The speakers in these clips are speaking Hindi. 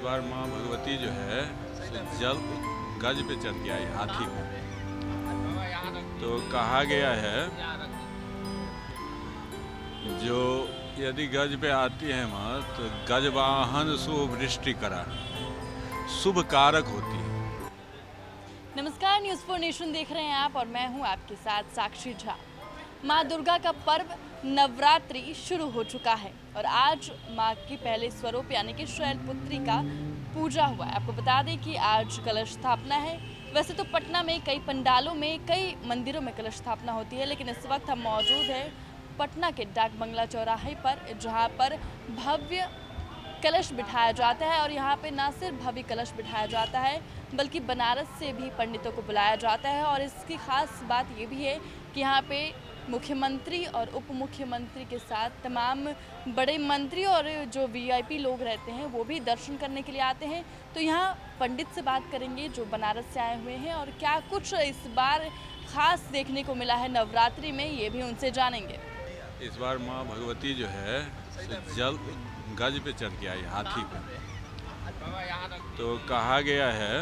बार माँ भगवती जो है सो जल गज पे चढ़ के आई, हाथी पे। तो कहा गया है जो यदि गज पे आती है माँ तो गजवाहन सुवृष्टि करा, शुभ कारक होती है। नमस्कार, न्यूज़ फॉर नेशन देख रहे हैं आप और मैं हूं आपके साथ साक्षी झा। माँ दुर्गा का पर्व नवरात्रि शुरू हो चुका है और आज माँ के पहले स्वरूप यानी कि शैलपुत्री का पूजा हुआ है। आपको बता दें कि आज कलश स्थापना है। वैसे तो पटना में कई पंडालों में, कई मंदिरों में कलश स्थापना होती है, लेकिन इस वक्त हम मौजूद हैं पटना के डाक बंगला चौराहे पर, जहाँ पर भव्य कलश बिठाया जाता है। और यहाँ पे ना सिर्फ भव्य कलश बिठाया जाता है बल्कि बनारस से भी पंडितों को बुलाया जाता है। और इसकी खास बात ये भी है कि यहाँ पे मुख्यमंत्री और उप मुख्यमंत्री के साथ तमाम बड़े मंत्री और जो वीआईपी लोग रहते हैं वो भी दर्शन करने के लिए आते हैं। तो यहाँ पंडित से बात करेंगे जो बनारस से आए हुए हैं और क्या कुछ इस बार खास देखने को मिला है नवरात्रि में, ये भी उनसे जानेंगे। इस बार माँ भगवती जो है सो जल गज पे चढ़ के आई, हाथी पे। तो कहा गया है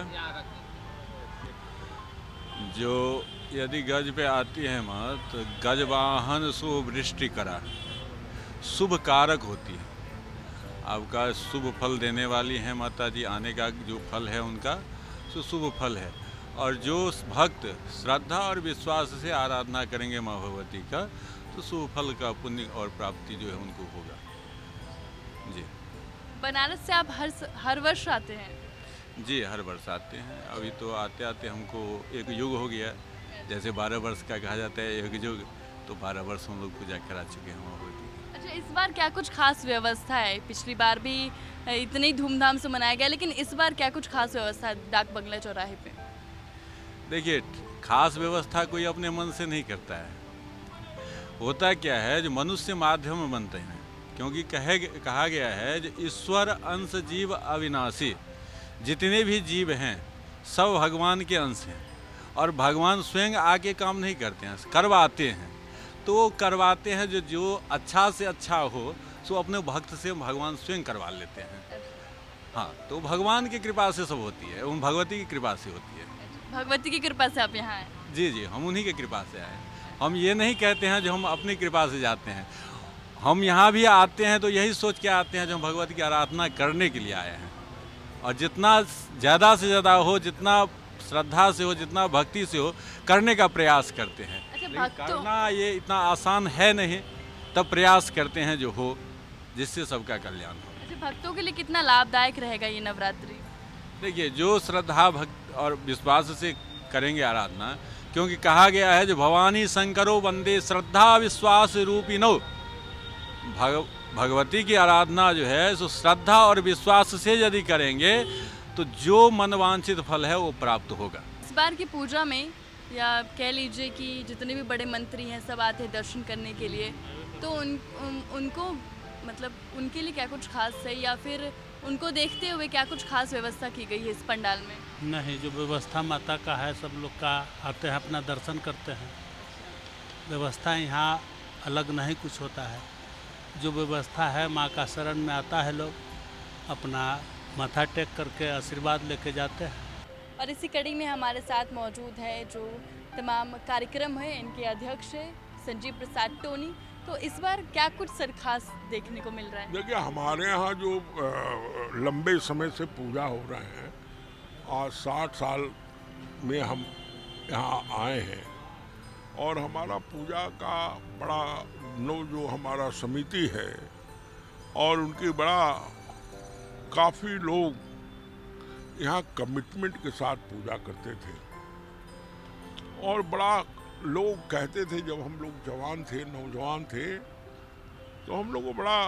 जो यदि गज पे आती है माँ तो गजवाहन सुवृष्टि करा, शुभ कारक होती है। आपका शुभ फल देने वाली है माता जी। आने का जो फल है उनका सो शुभ फल है। और जो भक्त श्रद्धा और विश्वास से आराधना करेंगे माँ भगवती का तो शुभ फल का पुण्य और प्राप्ति जो है उनको होगा। जी, बनारस से आप हर वर्ष आते हैं? जी, हर वर्ष आते हैं। अभी तो आते आते हमको एक युग हो गया, जैसे 12 वर्ष का कहा जाता है एक युग, तो 12 वर्ष हम लोग पूजा करा चुके हैं माँ भगवती की। अच्छा, इस बार क्या कुछ खास व्यवस्था है? पिछली बार भी इतने ही धूमधाम से मनाया गया, लेकिन इस बार क्या कुछ खास व्यवस्था है डाक बंगला चौराहे पे? देखिए, खास व्यवस्था कोई अपने मन से नहीं करता है। होता क्या है, जो मनुष्य माध्यम बनते हैं, क्योंकि कहा गया है जो ईश्वर अंश जीव अविनाशी, जितने भी जीव हैं सब भगवान के अंश हैं। और भगवान स्वयं आके काम नहीं करते हैं, करवाते हैं। तो वो करवाते हैं जो अच्छा से अच्छा हो सो अपने भक्त से भगवान स्वयं करवा लेते हैं। हाँ, तो भगवान की कृपा से सब होती है, उन भगवती की कृपा से होती है। भगवती की कृपा से आप यहाँ आए? जी जी, हम उन्हीं की कृपा से आए। हम ये नहीं कहते हैं जो हम अपनी कृपा से जाते हैं। हम यहाँ भी आते हैं तो यही सोच के आते हैं जो हम भगवती की आराधना करने के लिए आए हैं। और जितना ज़्यादा से ज़्यादा हो, जितना श्रद्धा से हो, जितना भक्ति से हो, करने का प्रयास करते हैं। अच्छा, लेकिन करना ये इतना आसान है नहीं, तब प्रयास करते हैं जो हो, जिससे सबका कल्याण हो। अच्छा, भक्तों के लिए कितना लाभदायक रहेगा ये नवरात्रि? देखिए, जो श्रद्धा भक्त और विश्वास से करेंगे आराधना, क्योंकि कहा गया है जो भवानी शंकरो वंदे श्रद्धा विश्वास रूपिणो। भगवती की आराधना जो है सो श्रद्धा और विश्वास से यदि करेंगे तो जो मनवांछित फल है वो प्राप्त होगा। इस बार की पूजा में, या कह लीजिए कि जितने भी बड़े मंत्री हैं सब आते हैं दर्शन करने के लिए, तो उनको मतलब उनके लिए क्या कुछ खास है, या फिर उनको देखते हुए क्या कुछ खास व्यवस्था की गई है इस पंडाल में? नहीं, जो व्यवस्था माता का है सब लोग का आते हैं, अपना दर्शन करते हैं। व्यवस्था यहाँ अलग नहीं कुछ होता है। जो व्यवस्था है माँ का शरण में आता है, लोग अपना माथा टेक करके आशीर्वाद लेके जाते हैं। और इसी कड़ी में हमारे साथ मौजूद है जो तमाम कार्यक्रम है, इनके अध्यक्ष है संजीव प्रसाद टोनी। तो इस बार क्या कुछ सर खास देखने को मिल रहा है? देखिए, हमारे यहाँ जो लंबे समय से पूजा हो रहे हैं, आज 60 साल में हम यहाँ आए हैं, और हमारा पूजा का बड़ा जो हमारा समिति है और उनकी बड़ा काफ़ी लोग यहाँ कमिटमेंट के साथ पूजा करते थे। और बड़ा लोग कहते थे, जब हम लोग जवान थे, नौजवान थे, तो हम लोग को बड़ा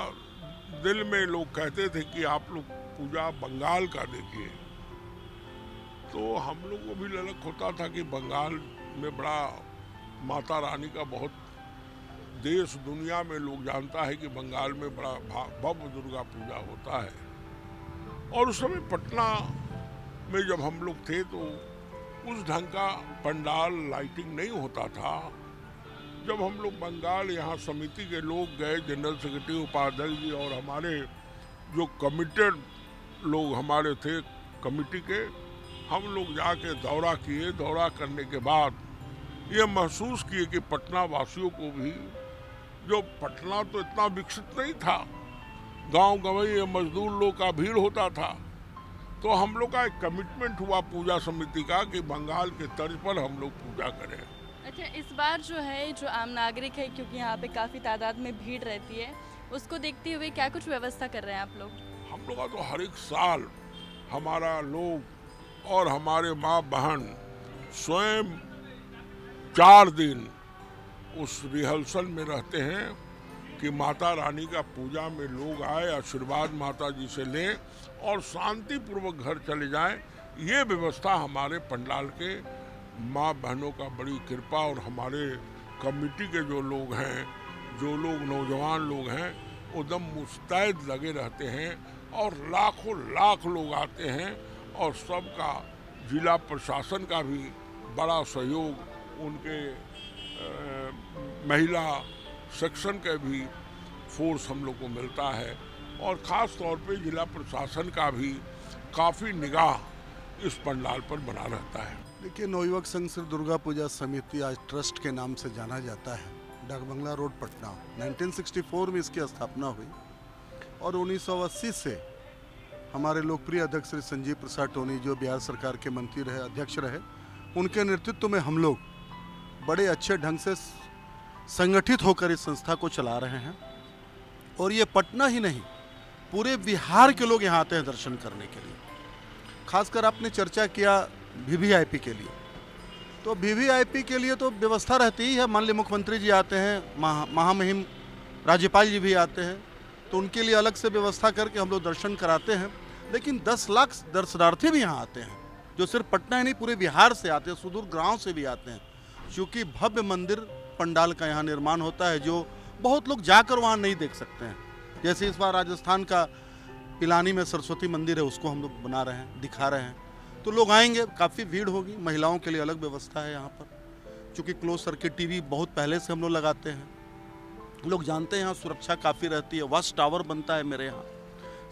दिल में लोग कहते थे कि आप लोग पूजा बंगाल का देखिए। तो हम लोग को भी ललक होता था कि बंगाल में बड़ा माता रानी का बहुत देश दुनिया में लोग जानता है कि बंगाल में बड़ा भव्य दुर्गा पूजा होता है। और उस समय पटना में जब हम लोग थे तो उस ढंग का पंडाल लाइटिंग नहीं होता था। जब हम लोग बंगाल यहाँ समिति के लोग गए, जनरल सेक्रेटरी उपाध्यक्ष जी और हमारे जो कमिटेड लोग हमारे थे कमेटी के, हम लोग जाके दौरा किए। दौरा करने के बाद ये महसूस किए कि पटना वासियों को भी, जो पटना तो इतना विकसित नहीं था, गांव गंवई मजदूर लोग का भीड़ होता था, तो हम लोग का एक कमिटमेंट हुआ पूजा समिति का कि बंगाल के तर्ज पर हम लोग पूजा करें। अच्छा, इस बार जो है जो आम नागरिक है, क्योंकि यहाँ पे काफ़ी तादाद में भीड़ रहती है, उसको देखते हुए क्या कुछ व्यवस्था कर रहे हैं आप लोग? हम लोग का तो हर एक साल हमारा लोग और हमारे माँ बहन स्वयं 4 दिन उस रिहर्सल में रहते हैं कि माता रानी का पूजा में लोग आए, आशीर्वाद माता जी से लें और शांतिपूर्वक घर चले जाएं। ये व्यवस्था हमारे पंडाल के माँ बहनों का बड़ी कृपा और हमारे कमेटी के जो लोग हैं, जो लोग नौजवान लोग हैं, एकदम मुस्तैद लगे रहते हैं और लाखों लाख लोग आते हैं और सबका जिला प्रशासन का भी बड़ा सहयोग, उनके महिला सेक्शन का भी फोर्स हम लोग को मिलता है और ख़ास तौर पे जिला प्रशासन का भी काफ़ी निगाह इस पंडाल पर बना रहता है। देखिए, नवयुवक संघ श्री दुर्गा पूजा समिति आज ट्रस्ट के नाम से जाना जाता है। डाक बंगला रोड, पटना। 1964 में इसकी स्थापना हुई और 1980 से हमारे लोकप्रिय अध्यक्ष श्री संजीव प्रसाद टोनी, जो बिहार सरकार के मंत्री रहे, अध्यक्ष रहे, उनके नेतृत्व में हम लोग बड़े अच्छे ढंग से संगठित होकर इस संस्था को चला रहे हैं। और ये पटना ही नहीं, पूरे बिहार के लोग यहाँ आते हैं दर्शन करने के लिए। खासकर आपने चर्चा किया वीवीआईपी के लिए, तो वीवीआईपी के लिए तो व्यवस्था रहती ही है। मान लीजिए मुख्यमंत्री जी आते हैं, महामहिम राज्यपाल जी भी आते हैं, तो उनके लिए अलग से व्यवस्था करके हम लोग दर्शन कराते हैं। लेकिन 10 लाख दर्शनार्थी भी यहाँ आते हैं, जो सिर्फ पटना ही नहीं पूरे बिहार से आते हैं, सुदूर गाँव से भी आते हैं। क्योंकि भव्य मंदिर पंडाल का यहाँ निर्माण होता है, जो बहुत लोग जाकर वहाँ नहीं देख सकते हैं। जैसे इस बार राजस्थान का पिलानी में सरस्वती मंदिर है, उसको हम लोग बना रहे हैं, दिखा रहे हैं, तो लोग आएंगे, काफ़ी भीड़ होगी। महिलाओं के लिए अलग व्यवस्था है यहाँ पर, क्योंकि क्लोज सर्किट टीवी बहुत पहले से हम लोग लगाते हैं। लोग जानते हैं यहाँ सुरक्षा काफ़ी रहती है। वॉच टावर बनता है मेरे यहाँ।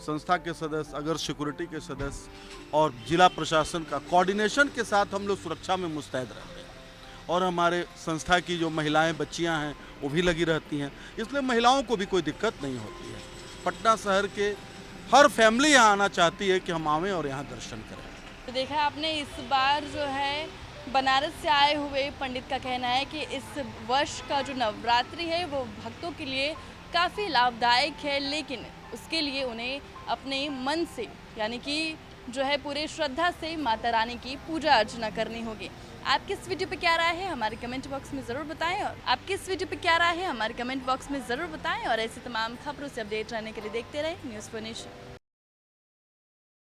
संस्था के सदस्य, अगर सिक्योरिटी के सदस्य और जिला प्रशासन का कोऑर्डिनेशन के साथ हम लोग सुरक्षा में मुस्तैद रहते हैं। और हमारे संस्था की जो महिलाएं, बच्चियां हैं, वो भी लगी रहती हैं, इसलिए महिलाओं को भी कोई दिक्कत नहीं होती है। पटना शहर के हर फैमिली यहाँ आना चाहती है कि हम आवें और यहाँ दर्शन करें। तो देखा आपने, इस बार जो है बनारस से आए हुए पंडित का कहना है कि इस वर्ष का जो नवरात्रि है वो भक्तों के लिए काफ़ी लाभदायक है, लेकिन उसके लिए उन्हें अपने मन से, यानी कि जो है पूरे श्रद्धा से माता रानी की पूजा अर्चना करनी होगी। आपकी इस वीडियो पे क्या राय है, हमारे कमेंट बॉक्स में ज़रूर बताएं। और आपकी इस वीडियो पे क्या राय है, हमारे कमेंट बॉक्स में ज़रूर बताएं। और ऐसे तमाम खबरों से अपडेट रहने के लिए देखते रहें न्यूज़4 नेशन।